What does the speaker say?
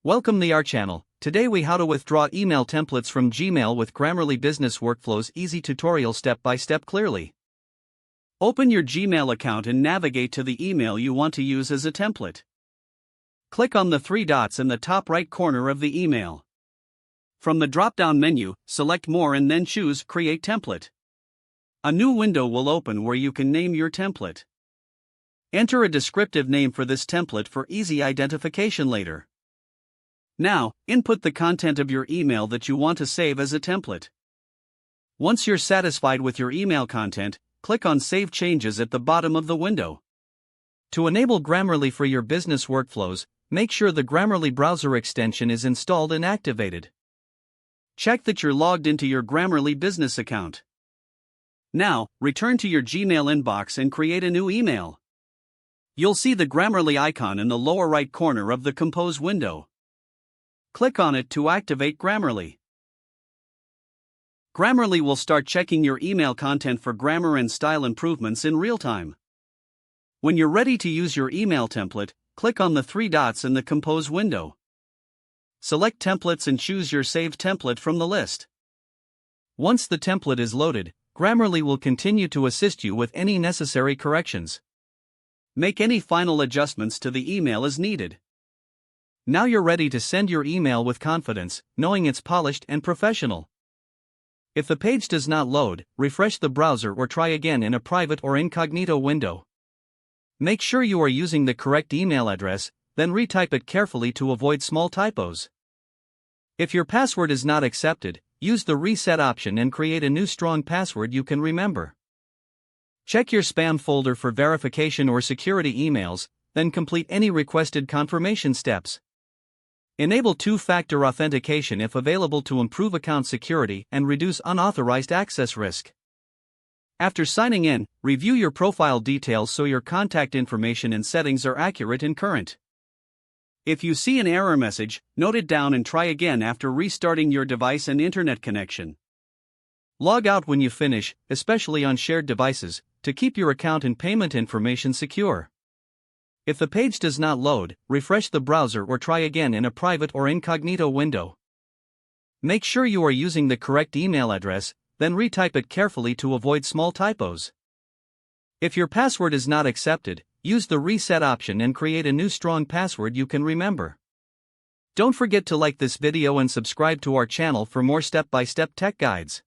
Welcome to our channel. Today we how to withdraw email templates from Gmail with Grammarly Business Workflows easy tutorial step by step clearly. Open your Gmail account and navigate to the email you want to use as a template. Click on the three dots in the top right corner of the email. From the drop-down menu, select More and then choose Create Template. A new window will open where you can name your template. Enter a descriptive name for this template for easy identification later. Now, input the content of your email that you want to save as a template. Once you're satisfied with your email content, click on Save Changes at the bottom of the window. To enable Grammarly for your business workflows, make sure the Grammarly browser extension is installed and activated. Check that you're logged into your Grammarly business account. Now, return to your Gmail inbox and create a new email. You'll see the Grammarly icon in the lower right corner of the Compose window. Click on it to activate Grammarly. Grammarly will start checking your email content for grammar and style improvements in real time. When you're ready to use your email template, click on the three dots in the Compose window. Select Templates and choose your saved template from the list. Once the template is loaded, Grammarly will continue to assist you with any necessary corrections. Make any final adjustments to the email as needed. Now you're ready to send your email with confidence, knowing it's polished and professional. If the page does not load, refresh the browser or try again in a private or incognito window. Make sure you are using the correct email address, then retype it carefully to avoid small typos. If your password is not accepted, use the reset option and create a new strong password you can remember. Check your spam folder for verification or security emails, then complete any requested confirmation steps. Enable two-factor authentication if available to improve account security and reduce unauthorized access risk. After signing in, review your profile details so your contact information and settings are accurate and current. If you see an error message, note it down and try again after restarting your device and internet connection. Log out when you finish, especially on shared devices, to keep your account and payment information secure. If the page does not load, refresh the browser or try again in a private or incognito window. Make sure you are using the correct email address, then retype it carefully to avoid small typos. If your password is not accepted, use the reset option and create a new strong password you can remember. Don't forget to like this video and subscribe to our channel for more step-by-step tech guides.